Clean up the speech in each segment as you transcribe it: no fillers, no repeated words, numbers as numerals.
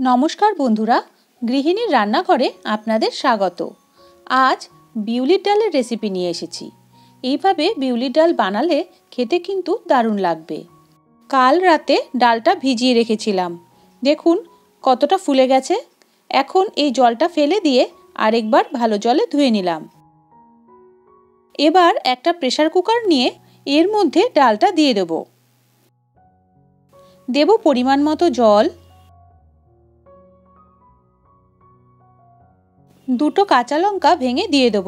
নমস্কার বন্ধুরা, গৃহিণীর রান্নাঘরে আপনাদের স্বাগত। আজ বিউলির ডালের রেসিপি নিয়ে এসেছি। এইভাবে বিউলির ডাল বানালে খেতে কিন্তু দারুণ লাগবে। কাল রাতে ডালটা ভিজিয়ে রেখেছিলাম, দেখুন কতটা ফুলে গেছে। এখন এই জলটা ফেলে দিয়ে আরেকবার ভালো জলে ধুয়ে নিলাম। এবার একটা প্রেসার কুকার নিয়ে এর মধ্যে ডালটা দিয়ে দেব পরিমাণ মতো জল, দুটো কাঁচা লঙ্কা ভেঙে দিয়ে দেব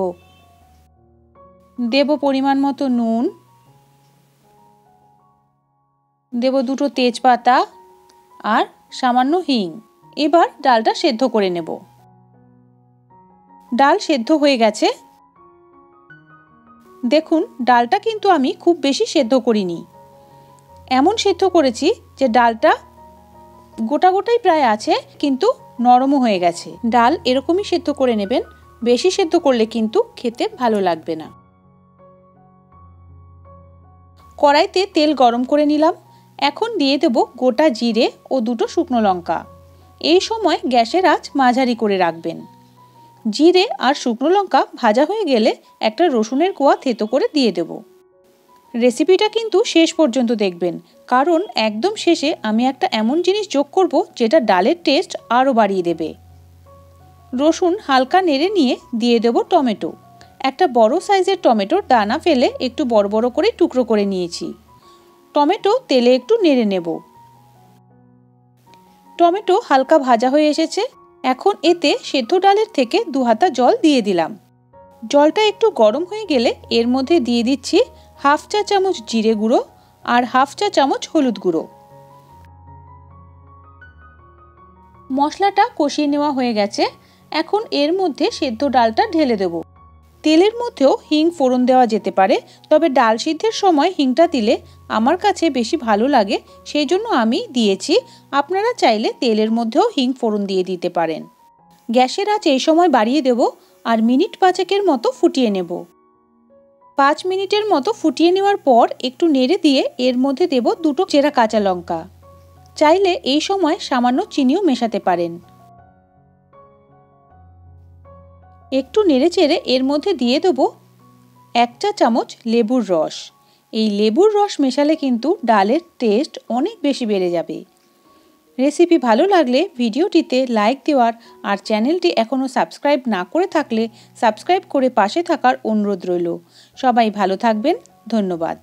পরিমাণ মতো নুন, দেব দুটো তেজপাতা আর সামান্য হিং। এবার ডালটা সেদ্ধ করে নেব। ডাল সেদ্ধ হয়ে গেছে। দেখুন ডালটা কিন্তু আমি খুব বেশি সেদ্ধ করিনি, এমন সেদ্ধ করেছি যে ডালটা গোটা গোটাই প্রায় আছে, কিন্তু নরমও হয়ে গেছে। ডাল এরকমই সেদ্ধ করে নেবেন, বেশি সেদ্ধ করলে কিন্তু খেতে ভালো লাগবে না। কড়াইতে তেল গরম করে নিলাম। এখন দিয়ে দেব গোটা জিরে ও দুটো শুকনো লঙ্কা। এই সময় গ্যাসের আঁচ মাঝারি করে রাখবেন। জিরে আর শুকনো লঙ্কা ভাজা হয়ে গেলে একটা রসুনের কোয়া থেতো করে দিয়ে দেব। রেসিপিটা কিন্তু শেষ পর্যন্ত দেখবেন, কারণ একদম শেষে আমি একটা এমন জিনিস যোগ করব যেটা ডালের টেস্ট আরও বাড়িয়ে দেবে। রসুন হালকা নেড়ে নিয়ে দিয়ে দেব টমেটো। একটা বড় সাইজের টমেটোর দানা ফেলে একটু বড় বড় করে টুকরো করে নিয়েছি। টমেটো তেলে একটু নেড়ে নেব। টমেটো হালকা ভাজা হয়ে এসেছে। এখন এতে সেদ্ধ ডালের থেকে 2 হাতা জল দিয়ে দিলাম। জলটা একটু গরম হয়ে গেলে এর মধ্যে দিয়ে দিচ্ছি হাফ চা চামচ জিরে গুঁড়ো আর হাফ চা চামচ হলুদ গুঁড়ো। মশলাটা কষিয়ে নেওয়া হয়ে গেছে। এখন এর মধ্যে সেদ্ধ ডালটা ঢেলে দেব। তেলের মধ্যেও হিং ফোড়ন দেওয়া যেতে পারে, তবে ডাল সিদ্ধের সময় হিংটা দিলে আমার কাছে বেশি ভালো লাগে, সেই জন্য আমি দিয়েছি। আপনারা চাইলে তেলের মধ্যেও হিং ফোড়ন দিয়ে দিতে পারেন। গ্যাসের আঁচ এই সময় বাড়িয়ে দেব আর মিনিট 5 মতো ফুটিয়ে নেব। 5 মিনিটের মতো ফুটিয়ে নেওয়ার পর একটু নেড়ে দিয়ে এর মধ্যে দেব দুটো চেরা কাঁচা লঙ্কা। চাইলে এই সময় সামান্য চিনিও মেশাতে পারেন। একটু নেড়ে চেড়ে এর মধ্যে দিয়ে দেব 1 চা চামচ লেবুর রস। এই লেবুর রস মেশালে কিন্তু ডালের টেস্ট অনেক বেশি বেড়ে যাবে। রেসিপি ভালো লাগলে ভিডিওটিতে লাইক দেওয়ার আর চ্যানেলটি এখনও সাবস্ক্রাইব না করে থাকলে সাবস্ক্রাইব করে পাশে থাকার অনুরোধ রইল। সবাই ভালো থাকবেন, ধন্যবাদ।